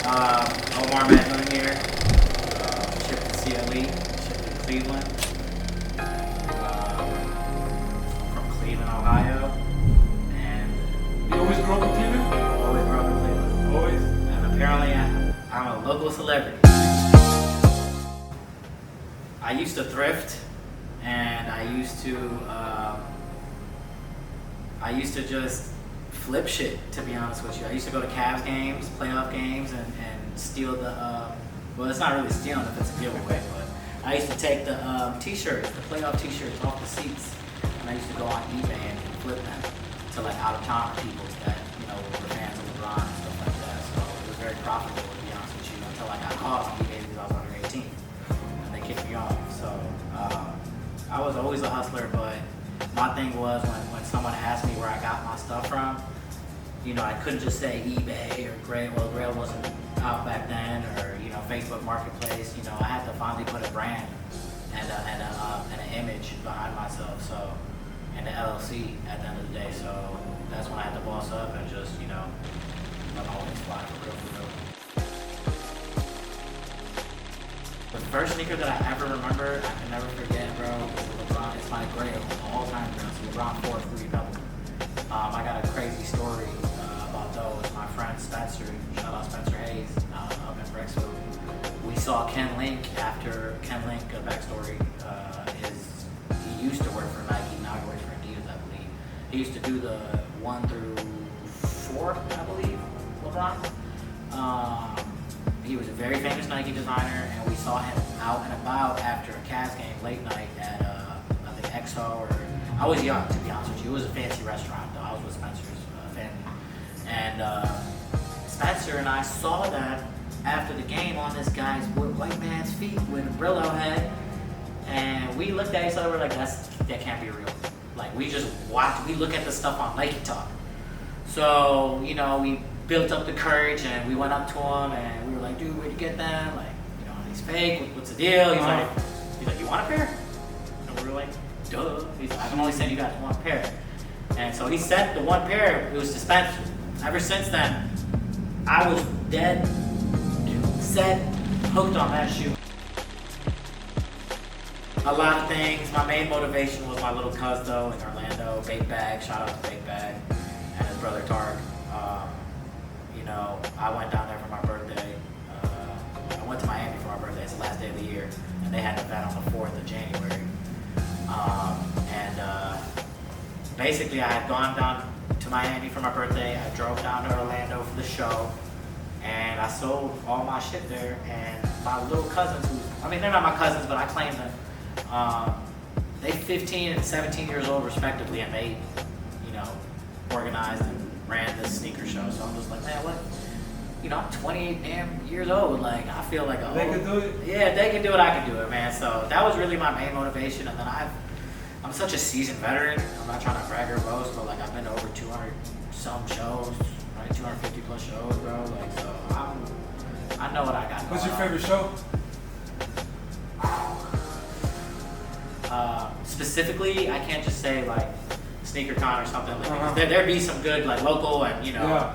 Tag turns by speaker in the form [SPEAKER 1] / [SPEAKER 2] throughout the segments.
[SPEAKER 1] Omar here, shipped to CLE, shipped to Cleveland, from Cleveland, Ohio, and
[SPEAKER 2] You always grew up in Cleveland?
[SPEAKER 1] always grew up in Cleveland.
[SPEAKER 2] Always?
[SPEAKER 1] And apparently I'm a local celebrity. I used to thrift, and I used to just flip shit, to be honest with you. I used to go to Cavs games, playoff games, and steal the, well, it's not really stealing if it's a giveaway, but I used to take the t-shirts, the playoff t-shirts off the seats, and I used to go on eBay and flip them to like out-of-town people that, you know, were fans of LeBron and stuff like that. So it was very profitable, to be honest with you, until I got caught on eBay because I was under 18, and they kicked me off. So I was always a hustler, but my thing was when someone asked me where I got my stuff from, you know, I couldn't just say eBay or Grail. Well, Grail wasn't out back then, or, you know, Facebook Marketplace. You know, I had to finally put a brand and an image behind myself. So, and the LLC at the end of the day. So that's when I had to boss up and just, you know, let my wings fly for real. The first sneaker that I ever remember, I can never forget, bro, was the LeBron. It's my Grail all time, bro. It's the LeBron 4 Free Pebble. I got a crazy story about those. My friend Spencer, shout out Spencer Hayes, up in Brexville. We saw Ken Link after Ken Link, a backstory, he used to work for Nike, now he works for Adidas, I believe. He used to do the 1 through 4, I believe, LeBron. He was a very famous Nike designer, and we saw him out and about after a Cavs game late night at, I think, XO, or I was young, to be honest with you. It was a fancy restaurant, though. I was with Spencer's family. And Spencer and I saw that after the game on this guy's white man's feet with a Brillo head. And we looked at each other, we're like, that can't be real. Like, we just watched, we look at the stuff on Nike Talk. So, you know, we built up the courage and we went up to him and we were like, dude, where'd you get them? Like, you know, he's fake, what's the deal? He's like, you want a pair? And we were like, duh. He's like, I can only send you guys one pair. And so he sent the one pair, it was to Spencer. Ever since then, I was dead, set, hooked on that shoe. A lot of things. My main motivation was my little cuz though in Orlando, Big Bag, shout out to Big Bag, and his brother Tark. You know, I went down there for my birthday. I went to Miami for my birthday, it's the last day of the year, and they had an event on the 4th of January. Basically I had gone down to Miami for my birthday, I drove down to Orlando for the show, and I sold all my shit there, and my little cousins, I mean, they're not my cousins, but I claim them. They 15 and 17 years old respectively, and they, you know, organized and ran this sneaker show. So I'm just like, man, what? You know, I'm 28 damn years old. Like, I feel like
[SPEAKER 2] they can do it.
[SPEAKER 1] Yeah, if they can do it, I can do it, man. So that was really my main motivation. And then I'm such a seasoned veteran. I'm not trying to brag or boast, but like I've been to over 200 some shows, right? 250 plus shows, bro. Like, so I know what I got.
[SPEAKER 2] What's your favorite show?
[SPEAKER 1] Specifically, I can't just say like SneakerCon or something. Like there'd be some good like local and you know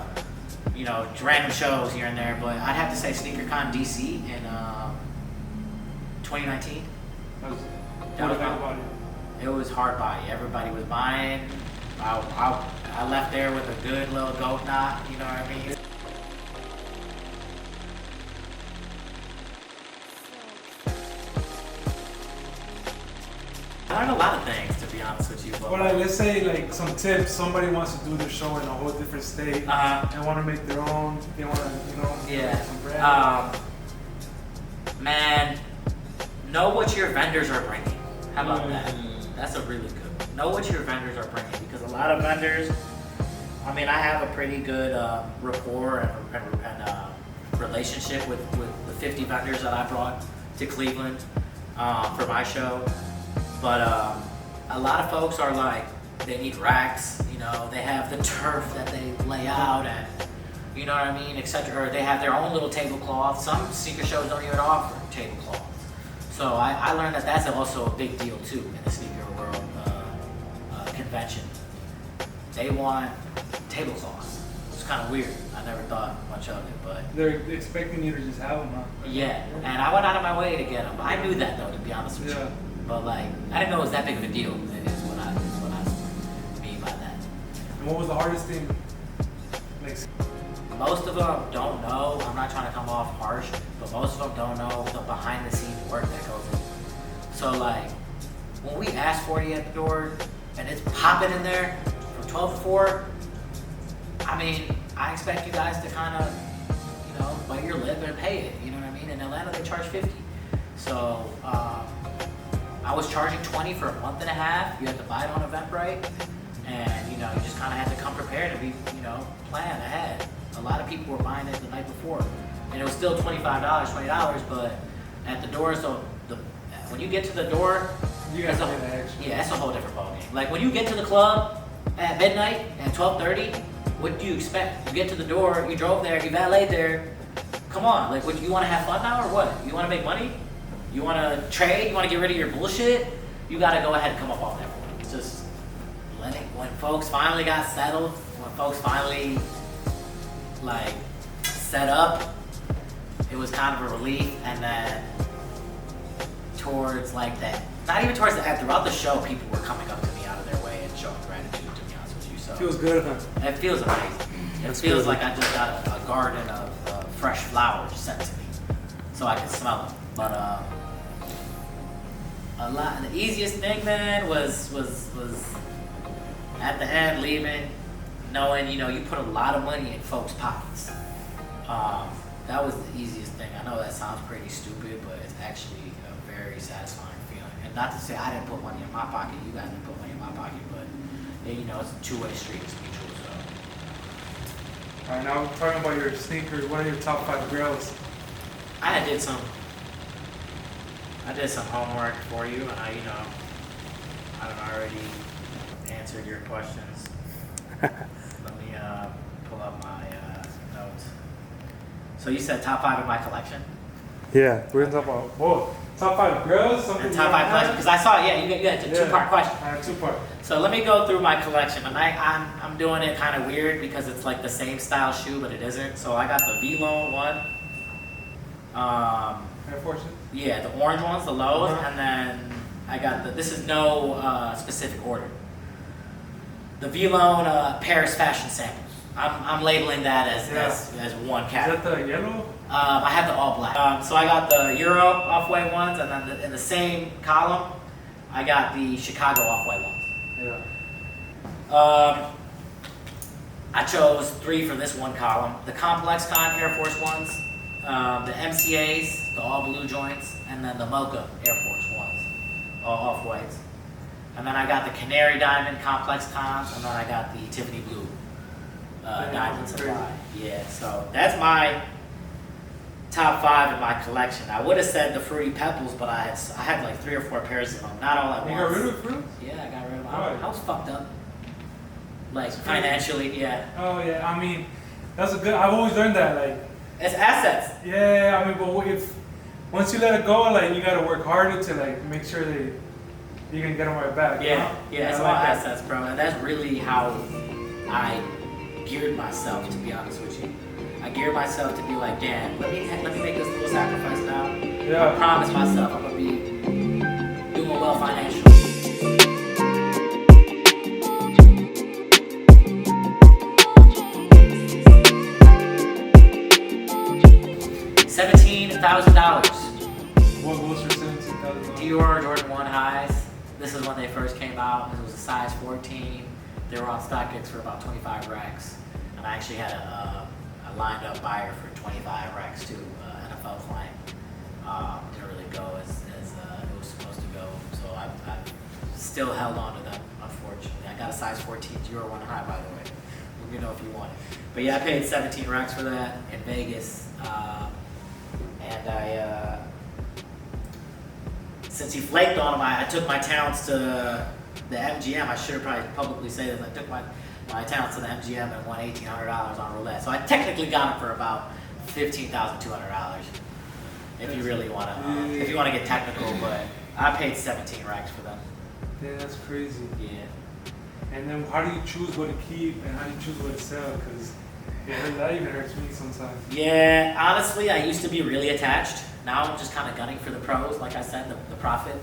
[SPEAKER 1] random shows here and there, but I'd have to say SneakerCon DC in 2019. It was hard body. Everybody was buying. I left there with a good little goat knot. You know what I mean? I learned a lot of things, to be honest with you. But
[SPEAKER 2] well, like, let's say like some tips. Somebody wants to do their show in a whole different state. They want to make their own. They want to, you know,
[SPEAKER 1] yeah.
[SPEAKER 2] Some brand.
[SPEAKER 1] Man, know what your vendors are bringing. How about that? That's a really good one. Know what your vendors are bringing, because a lot of vendors, I mean, I have a pretty good rapport and relationship with the 50 vendors that I brought to Cleveland for my show. But a lot of folks are like, they need racks, you know, they have the turf that they lay out and, you know what I mean, etc. Or they have their own little tablecloth. Some sneaker shows don't even offer tablecloths. So I learned that that's also a big deal too in the sneaker world convention. They want tablecloths. kind of weird. I never thought much of it, but
[SPEAKER 2] they're expecting you to just have them, huh?
[SPEAKER 1] yeah. And I went out of my way to get them. I knew that though, to be honest with you. But like, I didn't know it was that big of a deal. Is what I mean by that.
[SPEAKER 2] And what was the hardest thing? Like,
[SPEAKER 1] most of them don't know. I'm not trying to come off harsh, but most of them don't know the behind the scenes work that goes in. So like, when we ask 40 at the door and it's popping in there from 12 to 4, I mean, I expect you guys to kind of, you know, bite your lip and pay it. You know what I mean? In Atlanta, they charge 50. So I was charging 20 for a month and a half. You had to buy it on Eventbrite, and you know, you just kind of had to come prepared and be, you know, plan ahead. A lot of people were buying it the night before, and it was still $25, $20, but at the door. So when you get to the door,
[SPEAKER 2] you guys pay the extra.
[SPEAKER 1] Yeah, that's a whole different ballgame. Like when you get to the club at midnight at 12:30, what do you expect? You get to the door, you drove there, you valeted there. Come on, like, what, you want to have fun now or what? You want to make money? You want to trade? You want to get rid of your bullshit? You got to go ahead and come up off that point. It's just when folks finally got settled, when folks finally like set up, it was kind of a relief. And then towards like that, not even towards the end, throughout the show, people were coming up to me out of their way and showing gratitude, to be honest with you. So
[SPEAKER 2] it feels good, huh?
[SPEAKER 1] It feels amazing. It feels like I just got a garden of fresh flowers sent to me, so I can smell them. But the easiest thing, man, was at the end leaving, knowing, you know, you put a lot of money in folks' pockets. That was the easiest thing. I know that sounds pretty stupid, but it's actually a very satisfying feeling. And not to say I didn't put money in my pocket, you guys didn't put money in my pocket, but you know, it's a two-way street. It's mutual. So.
[SPEAKER 2] All right, now talking about your sneakers. What are your top 5 grails?
[SPEAKER 1] I did some homework for you, and I already answered your questions. Let me pull up my notes. So you said top 5 of my collection?
[SPEAKER 2] Yeah, we're gonna talk about both. Top 5 grails, something.
[SPEAKER 1] And top 5 collection, because I saw it. Yeah, you got a 2-part question.
[SPEAKER 2] I have 2-part.
[SPEAKER 1] So let me go through my collection, and I'm doing it kind of weird because it's like the same style shoe, but it isn't. So I got the vlone one.
[SPEAKER 2] Air Force?
[SPEAKER 1] Yeah, the orange ones, the lows, and then I got this is no specific order. The vlone Paris fashion samples. I'm labeling that as one category.
[SPEAKER 2] Is that the yellow?
[SPEAKER 1] I have the all black. So I got the Euro off-white ones, and then in the same column, I got the Chicago off-white ones.
[SPEAKER 2] Yeah.
[SPEAKER 1] I chose 3 for this one column. The complexcon Air Force ones, the MCAs, the all blue joints, and then the Mocha Air Force ones, all off-whites. And then I got the Canary Diamond complexcons, and then I got the Tiffany Blue Diamond Supply. Yeah, so that's my top 5 in my collection. I would have said the Fruity Pebbles, but I had like 3 or 4 pairs of them, not all at once.
[SPEAKER 2] You got rid of fruit?
[SPEAKER 1] Yeah, I got rid of them.
[SPEAKER 2] Right.
[SPEAKER 1] I was fucked up. Like financially, yeah.
[SPEAKER 2] Oh yeah, I mean, that's a good. I've always learned that, like.
[SPEAKER 1] It's assets.
[SPEAKER 2] Yeah, I mean, but if once you let it go, like you gotta work harder to like make sure that you can get them right back.
[SPEAKER 1] Yeah,
[SPEAKER 2] huh?
[SPEAKER 1] yeah, it's all assets, bro. And that's really how I geared myself, to be honest with you. I geared myself to be like, damn, let me make this little sacrifice now.
[SPEAKER 2] Yeah.
[SPEAKER 1] I promise myself I'm gonna be doing well financially. $17,000.
[SPEAKER 2] What goes for $17,000?
[SPEAKER 1] Dior Jordan 1 highs. This is when they first came out. It was a size 14. They were on StockX for about 25 racks. And I actually had a lined up buyer for 25 racks too, NFL client. Didn't really go as it was supposed to go. So I've still held on to them, unfortunately. I got a size 14 Dior 1 high, by the way. Let me know if you want it. But yeah, I paid 17 racks for that in Vegas. And since he flaked on him, I took my talents to the MGM. I should have probably publicly said this. I took my talents to the MGM and won $1,800 on roulette. So I technically got him for about $15,200. If you really want to, if you want to get technical, but I paid 17 racks for them.
[SPEAKER 2] Yeah, that's crazy.
[SPEAKER 1] Yeah.
[SPEAKER 2] And then how do you choose what to keep and how do you choose what to sell? Because Yeah, that even hurts me sometimes.
[SPEAKER 1] Yeah, honestly, I used to be really attached. Now I'm just kind of gunning for the pros, like I said, the profit.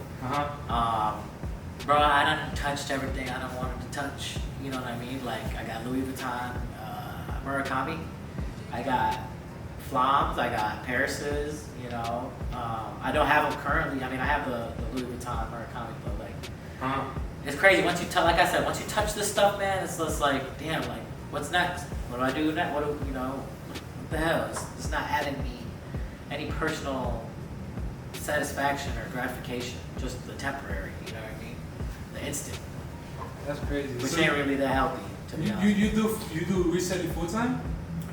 [SPEAKER 1] Bro, I done touched everything I don't want to touch. You know what I mean? Like, I got Louis Vuitton, Murakami. I got Floms, I got Paris's, you know. I don't have them currently. I mean, I have the Louis Vuitton Murakami, but like, it's crazy. Once you like I said, once you touch this stuff, man, it's just like, damn, like, what's next? What do I do next? You know, what the hell? It's not adding me any personal satisfaction or gratification, just the temporary, you know what I mean? The instant.
[SPEAKER 2] That's crazy.
[SPEAKER 1] Which ain't really that healthy, to be honest.
[SPEAKER 2] You do reselling full time?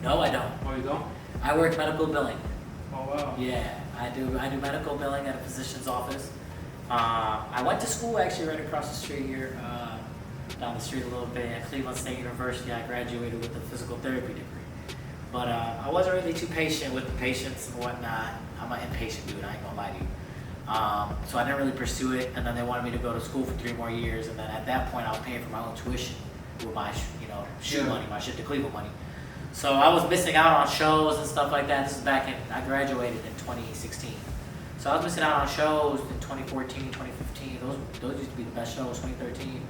[SPEAKER 1] No, I don't.
[SPEAKER 2] Oh, you don't?
[SPEAKER 1] I work medical billing.
[SPEAKER 2] Oh wow.
[SPEAKER 1] Yeah, I do medical billing at a physician's office. I went to school actually right across the street here, down the street a little bit at Cleveland State University. I graduated with a physical therapy degree. But I wasn't really too patient with the patients and whatnot. I'm an impatient dude, I ain't gonna lie to you. So I didn't really pursue it, and then they wanted me to go to school for 3 more years, and then at that point I was paying for my own tuition with my shoe money, my ship to Cleveland money. So I was missing out on shows and stuff like that. This is I graduated in 2016. So I was missing out on shows in 2014, 2015. Those used to be the best shows, 2013.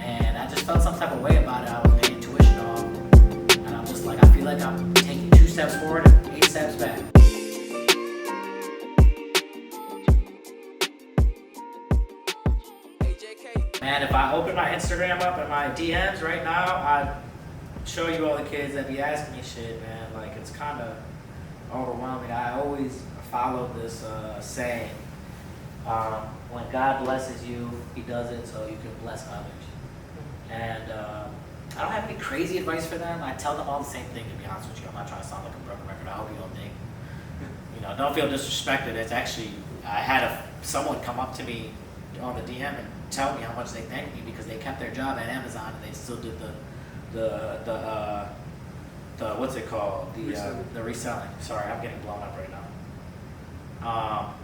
[SPEAKER 1] And I just felt some type of way about it. I was paying tuition off. And I'm just like, I feel like I'm taking 2 steps forward and 8 steps back. Man, if I open my Instagram up and my DMs right now, I'd show you all the kids that be asking me shit, man. Like, it's kind of overwhelming. I always follow this saying, when God blesses you, he does it so you can bless others. And I don't have any crazy advice for them. I tell them all the same thing, to be honest with you. I'm not trying to sound like a broken record. I hope you don't think, don't feel disrespected. It's actually, I had someone come up to me on the DM and tell me how much they thanked me because they kept their job at Amazon and they still did the what's it called? The reselling. Sorry, I'm getting blown up right now.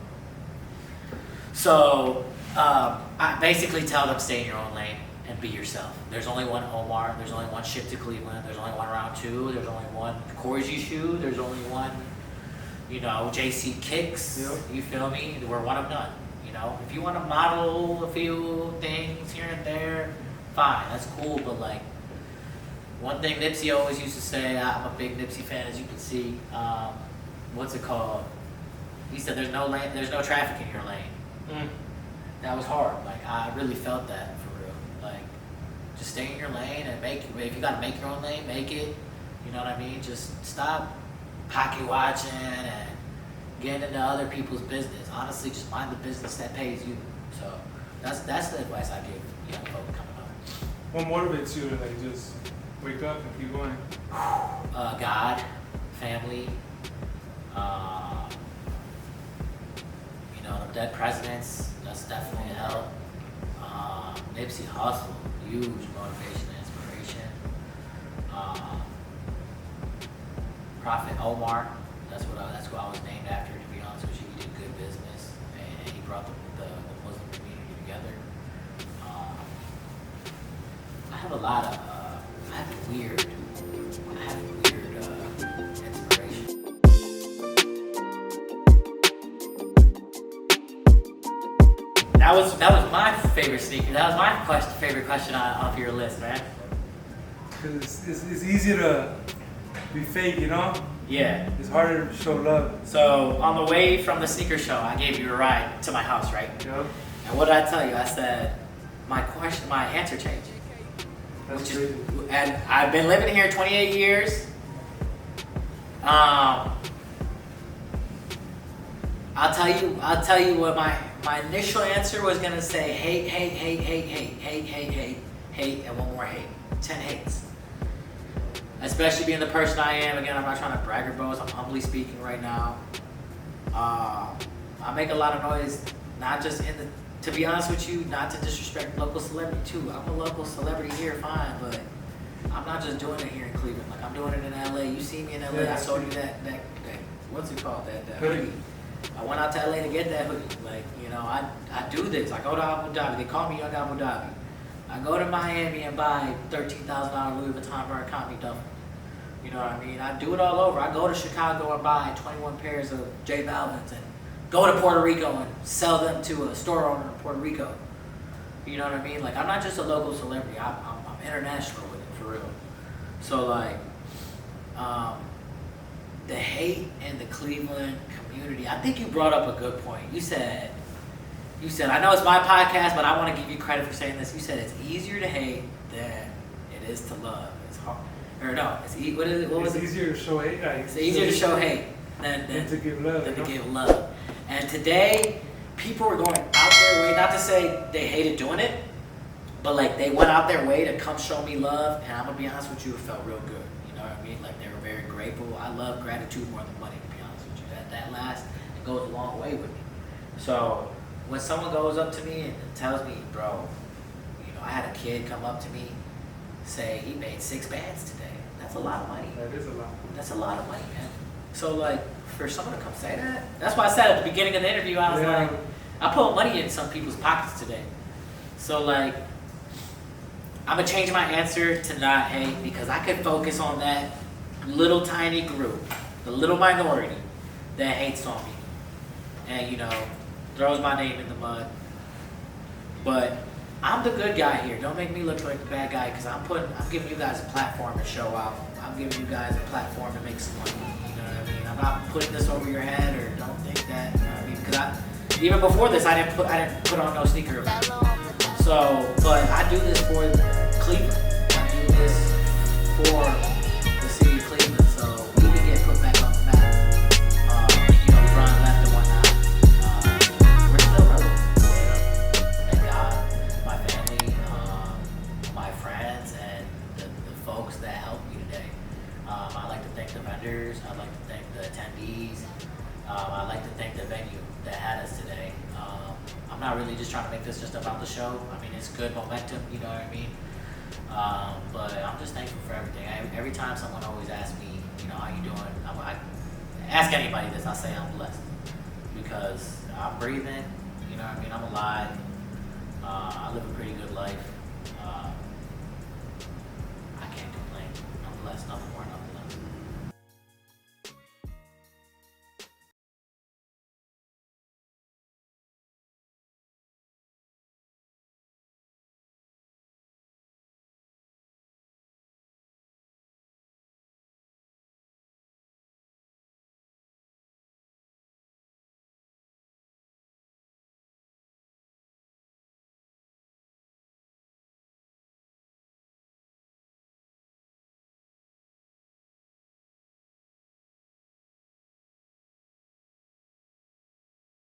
[SPEAKER 1] So I basically tell them stay in your own lane and be yourself. There's only one Omar. There's only one ship to Cleveland. There's only one round 2. There's only one Corgi shoe. There's only one, JC kicks. Yep. You feel me? We're one of none. If you want to model a few things here and there, fine, that's cool. But like, one thing Nipsey always used to say, I'm a big Nipsey fan, as you can see. What's it called? He said, "There's no lane, there's no traffic in your lane." That was hard. Like, I really felt that for real. Like, just stay in your lane and if you gotta make your own lane, make it. You know what I mean? Just stop pocket watching and getting into other people's business. Honestly, just mind the business that pays you. So that's the advice I give young folk coming up.
[SPEAKER 2] What motivates you to just wake up and keep going?
[SPEAKER 1] God, family, the dead presidents. That's definitely a help. Nipsey Hussle, huge motivation and inspiration. Prophet Omar. That's what I was named after, to be honest with you. He did good business, and he brought the Muslim community together. I have a lot of, I have weird inspiration. That was my favorite sneaker. That was my favorite question off your list, man.
[SPEAKER 2] Because it's easy to be fake,
[SPEAKER 1] Yeah.
[SPEAKER 2] It's harder to show love.
[SPEAKER 1] So on the way from the sneaker show, I gave you a ride to my house, right?
[SPEAKER 2] Yep.
[SPEAKER 1] And what did I tell you? I said my answer changed.
[SPEAKER 2] That's crazy.
[SPEAKER 1] And I've been living here 28 years. I'll tell you what my initial answer was gonna say hate, and one more hate. 10 hates. Especially being the person I am. Again, I'm not trying to brag or boast. I'm humbly speaking right now. I make a lot of noise, not just to be honest with you, not to disrespect local celebrity too. I'm a local celebrity here, fine, but I'm not just doing it here in Cleveland. Like, I'm doing it in LA. You see me in LA. I sold you that what's it called? That hoodie. I went out to LA to get that hoodie. Like, I do this. I go to Abu Dhabi. They call me Young Abu Dhabi. I go to Miami and buy $13,000 Louis Vuitton Murakami duffel. You know what I mean? I do it all over. I go to Chicago and buy 21 pairs of J Balvin's and go to Puerto Rico and sell them to a store owner in Puerto Rico. You know what I mean? Like, I'm not just a local celebrity. I'm international with it, for real. So, like, the hate in the Cleveland community, I think you brought up a good point. You said, I know it's my podcast, but I want to give you credit for saying this. You said it's easier to hate than it is to love. It's hard. Or no, it's
[SPEAKER 2] easier to show hate.
[SPEAKER 1] It's easier to show hate than
[SPEAKER 2] to give love.
[SPEAKER 1] Than to give love. And today, people are going out their way, not to say they hated doing it, but like they went out their way to come show me love. And I'm gonna be honest with you, it felt real good. You know what I mean? Like they were very grateful. I love gratitude more than money, to be honest with you. That last, it goes a long way with me. So when someone goes up to me and tells me, bro, you know, I had a kid come up to me, say he made 6 bands today. That's a lot of money.
[SPEAKER 2] That is a lot.
[SPEAKER 1] That's a lot of money, man. So like, for someone to come say that, that's why I said at the beginning of the interview, I was like, I put money in some people's pockets today. So like, I'm gonna change my answer to not hate, because I could focus on that little tiny group, the little minority that hates on me, and you know, throws my name in the mud. But I'm the good guy here. Don't make me look like the bad guy, because I'm giving you guys a platform to show out. I'm giving you guys a platform to make some money. You know what I mean? I'm not putting this over your head, or don't think that. You know what I mean? Because even before this, I didn't put on no sneaker. So, but I do this for Cleveland. I do this for the city of Cleveland, so we can get put back on the map. You know, LeBron left and whatnot. We're still relevant. You know? Thank God, my family, my friends, and the folks that helped me today. I'd like to thank the vendors. I'd like to thank the attendees. I'd like to thank the venue that had us today. I'm not really just trying to make this just about the show. I mean, it's good momentum, you know what I mean? But I'm just thankful for everything. Every time someone always asks me, you know, how you doing? I ask anybody this, I say I'm blessed. Because I'm breathing, you know what I mean? I'm alive. I live a pretty good life. I can't complain. I'm blessed. I'm